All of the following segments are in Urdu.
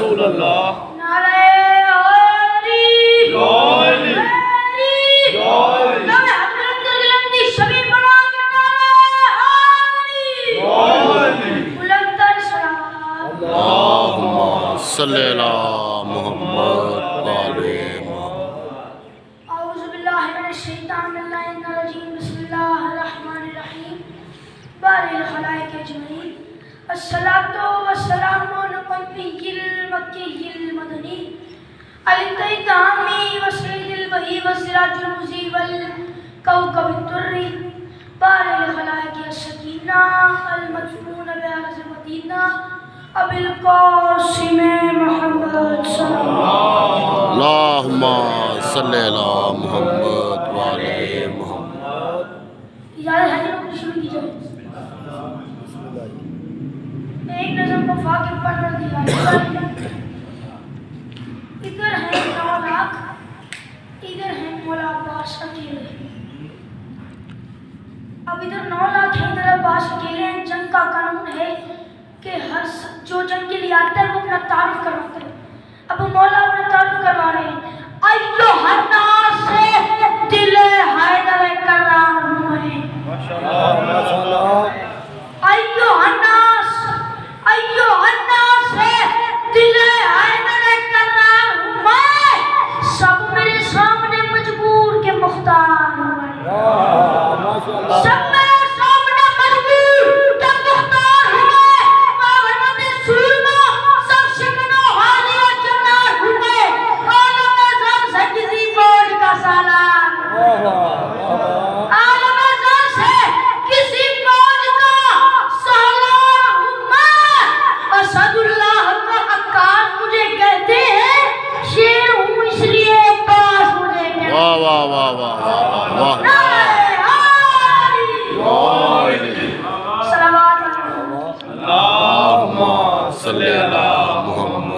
رسول اللہ نعرہ علی علی علی علی نعرہ حضرت گلندی شبیر بنا کے نعرہ علی علی بلندتر صلوات اللہم صلی اللہ محمد والے اعوذ باللہ من الشیطان الرجیم بسم اللہ الرحمن الرحیم بارئ الخلائق اجمعین الصلاۃ والسلام علی النبی المکی المدنی الانتہامی وسید البہی وسراج المضیء والکوكب الدری بارئ الخلائق السکینہ المدفون بعرض مدینہ ابی القاسم محمد صلی اللہ اللہم صلی اللہ محمد والے محمد. اجازت ہے کہ شروع کی جائے ایک نظم کو فاقب پڑھ کر دیا ادھر ہے 9 لاکھ ادھر ہے مولا عباس اکیلے اب ادھر 9 لاکھ ہے ادھر عباس اکیلے ہیں جنگ کا قانون ہے کہ جو جنگ کے لیے آتا ہے وہ اپنا تعارف کرواتا ہے اب مولا اپنا تعارف کروا رہے ہیں ایوہ الناس سے دل حیدر کرار ہوئے ایوہ الناس سے دل حیدر کرار ہوئے سب میرے سامنے مجبور کے مختار ہوئے سب میرے سامنے مجبور کے مختار ہوئے محمد سورما سب شکنو حالی و جنار ہوئے عالم ازل سے کسی فوج کا سالار عالم ازل سے کسی فوج کا سالار ہوئے اسد اللہ کا عکاس مجھے کہتے ہیں شیر ہوں اس لیے پاس مجھے کہتے ہیں واہ واہ واہ واہ واہ واہ. نعرہ علی صلوات اللہم صلی اللہ محمد.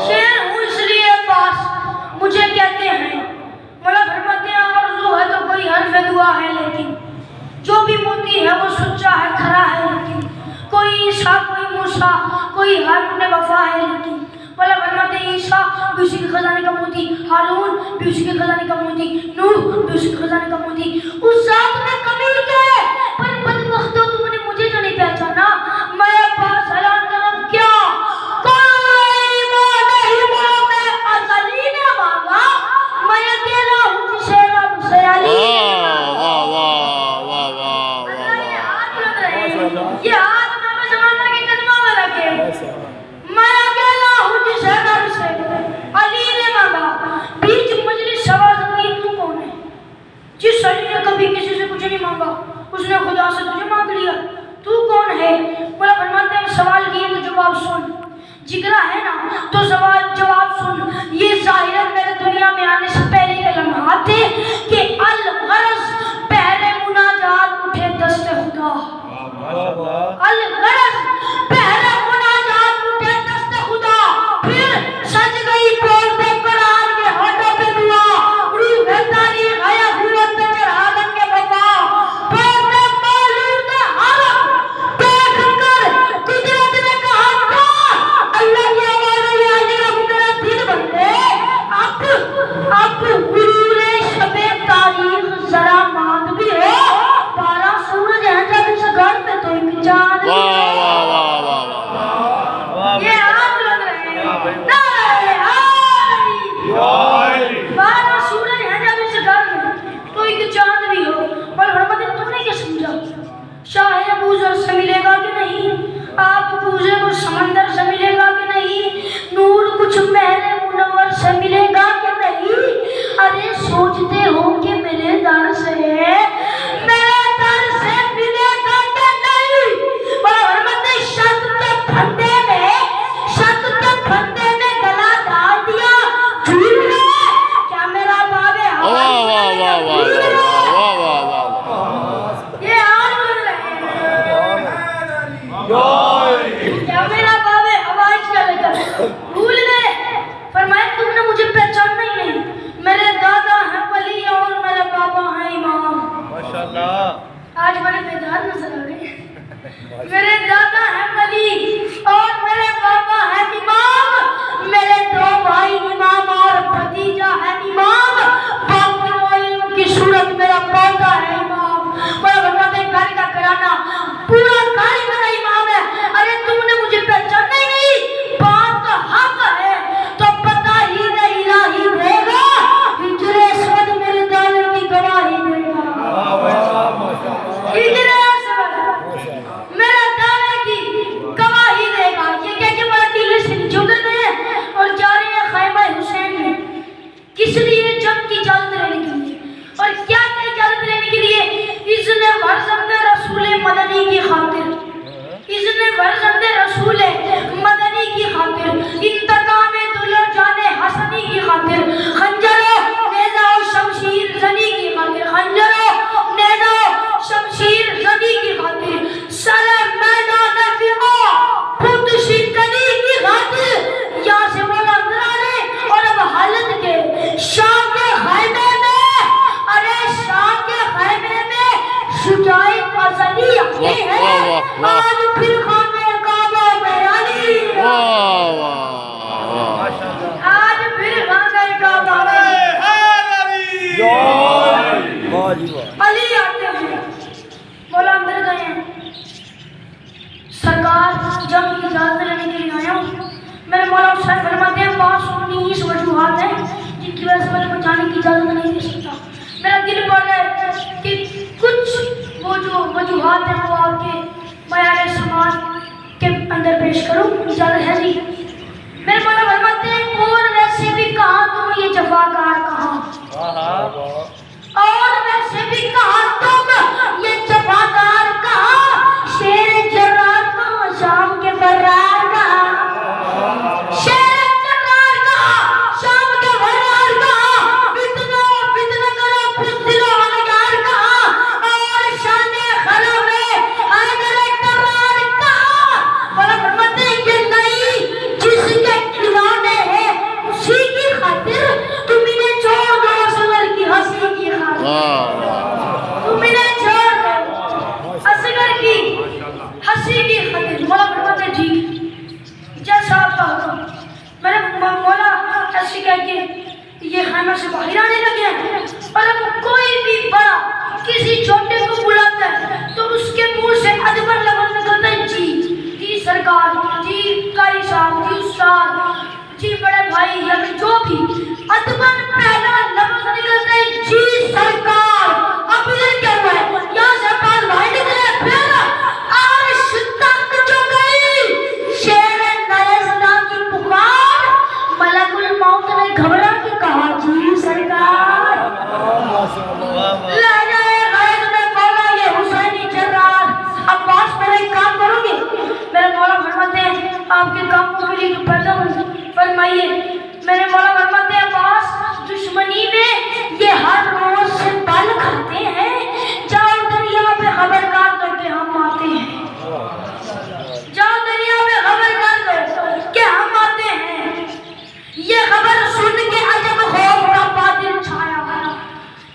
شیر ہوں اس لیے پاس مجھے کہتے ہیں مولا فرماتے ہیں آرزو ہے تو کوئی حرف دعا ہے لیکن جو بھی موتی ہے وہ سچا ہے کھرا ہے لیکن کوئی عیسیٰ کوئی موسیٰ کوئی ہارون وفا ہے لیکن مولا فرماتے ہیں عیسیٰ بھی اسی کے خزانے کا موتی ہارون بھی اسی کے خزانے کا موتی نوح بھی اسی کے خزانے کا موتی اس ذات میں کمی ہے پر بدبختو تم نے مجھے تو نہیں پہچانا میں پاس اعلان کروں کیا کوئی ماں نہیں ماں میں ازلی نے مانگا میں اکیلا ہوں جسے رب سے علی واہ واہ واہ واہ واہ اللہ یہ واہ. ہاتھ لگ رہے ہیں یہ ہاتھ میں زمانہ کے قدموں میں رکھے میں اکیلا ہوں جسے رب سے علی نے مانگا بیچ مجلس سواز ہوئی تو کون ہے جس علی نے کبھی کسی سے کچھ نہیں مانگا اس نے خدا سے تجھے مانگ لیا تو کون ہے مولا فرماتے ہیں سوال کیے تو جواب سن جگرا ہے نا تو سوال جواب سن یہ ظاہر میرے دنیا میں آنے سے پہلے کے لمحات تھے کہ الغرض بحر مناجات اٹھے دست خدا الغرض بحر مناجات اٹھے دست خدا پھر سج گئی پول پہ قرآن کے ہاتھوں پہ دعا روح تاریخ آیا حورت پہ چڑھادن کے بقا پول پہ مولود حرم دیکھ کر قدرت نے کہا تھا اللہ کی آواز میں آجے رب میرا دل بندے اب غرور شب تاریخ ذرا مات بھی ہو 12 سورج ہیں جب اس گھر پہ تو ایک چاند واہ واہ واہ واہ واہ. یہ آپ لگ رہے ہیں نعرہ علی 12 سورج ہیں جب اس گھر میں تو ایک چاند بھی ہو پر حرمت تو نے کیا سمجھا شاہ ابوذر سے ملے گا کہ نہیں آپ بوزے کو سمندر سے ملے گا کہ نہیں نور کچھ مہر منور سے ملے گا کہ نہیں ارے سوچتے ہو کہ میرے در سے ملے گا کہ نہیں پر حرمت شرط کے پھندے میں گلا ڈال دیا جھول لے کیا میرا بابے واہ واہ واہ واہ واہ واہ واہ واہ. یہ آج بن رہے ہیں کیا میرا بابے آواز کیا لے کر بھول گئے فرمایا تم نے مجھے پہچانا ہی نہیں میرے دادا ہیں ولی اور میرے بابا ہیں امام ماشاءاللہ آج بڑے بیدار نظر آ رہے ہیں میرے دادا ہیں ولی اور میرے بابا پورا کاری میرا امام ہے. ارے تم نے مجھے پہچانا ہی نہیں. بات تو حق ہے تو پتہ ہی نہیں الہی دے گا. ہجر اسود میرے دعوے کی گواہی دے گا. ہجر اسود میرے دعوے کی گواہی دے گا. یہ کہہ کے بڑا دل سے جھک گئے اور جا رہے ہیں خیمہ حسین میں. کس لیے؟ جنگ کی اجازت لینے کے لیے. اور کیا کی اجازت لینے کے لیے؟ اذن فرزند رسول مدنی کی خاطر. اذن فرزند رسول مدنی کی خاطر. انتقام دلو جان حسنی کی خاطر. خنجر و نیزہ و شمشیر زنی کی خاطر. خنجر و نیزہ و شمشیر زنی کی خاطر. سلام میدان فقہ خود شکنی کی خاطر. یہاں سے مولا اندر آنے اور اب حالت کے شام کے خیمے میں، ارے شام کے خیمے میں شجاعِ فضلی آتے ہیں. آج پھر خانہ کعبہ میں علی. آج پھر خانہ کعبہ میں علی آتے ہیں. مولا اندر گئے ہیں. سرکار جنگ کی اجازت لینے کے لیے آیا ہوں. میرے مولا حسین فرماتے ہیں 19 وجوہات ہیں جن کی وجہ سے میں بچانے کی اجازت نہیں دے سکتا. میرا دل بڑھ رہا ہے کہ کچھ وہ جو وجوہات ہیں وہ آپ کے بیان سماعت کے اندر پیش کروں. اجازت ہے جی؟ میرے مولا فرماتے ہیں اور ویسے بھی کہاں تم یہ جفاکار کہاں، اور ویسے بھی کہاں تم یہ جفاکار کہاں. شیر جرار کہاں، شام کے برار کہاں. شیر جرار کہاں، شام کے برار کہاں. فتنہ کرو پستلو انگار کہاں. اور شان خلو میں حیدر کرار کہاں. بولا فرماتے ہیں کہ نہیں، جس کے کھلانے ہیں اسی کی خاطر تم انہیں چھوڑ دو. اصغر کی ہنسی کی خاطر تم انہیں چھوڑ دو. اصغر کی ہنسی کی خاطر. مولا فرماتے ہیں ٹھیک جیسا آپ کا حکم. میرے مولا ایسے کہہ کے یہ خیمہ سے باہر آنے لگے ہیں. اور اب کوئی بھی بڑا کسی چھوٹے کو بلاتا ہے تو اس کے منہ سے ادبر لفظ نکلتا ہے جی سرکار، جی قاری صاحب، جی استاد، جی بڑے بھائی، یا پھر جو بھی ادبر پہلا لفظ نکلتا ہے جی سرکار. اب ادھر کیا ہوا ہے؟ یہاں سے پاس بھائی نکلے پھر عرش تک جو گئی شیر نیزنا کی پکار. ملک الموت نے گھبرا کے کہا جی سرکار. لہجہ غیظ میں بولا یہ حسینی جرار. عباس میرے کام کرو گے؟ میرے مولا فرماتے ہیں آپ کے کاموں کے لیے جو پیدا ہوں فرمائیے. میرے مولا فرماتے ہیں عباس دشمنی میں یہ ہر روز سے پل کھاتے ہیں. جاؤ دریا پہ خبردار کر کے ہم آتے ہیں. جاؤ دریا پہ خبردار کر کے ہم آتے ہیں. یہ خبر سن کے عجب خوف کا بادل چھایا.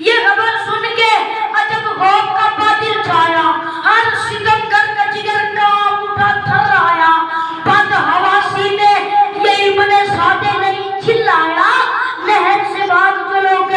یہ خبر سن کے عجب خوف کا بادل چھایا. ہر ستمگر کا جگر کانپ اٹھا تھر آیا. بد حواسی میں یہ ابن سعد نہیں چلایا. نہر سے بھاگ چلو گے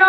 9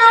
9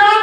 9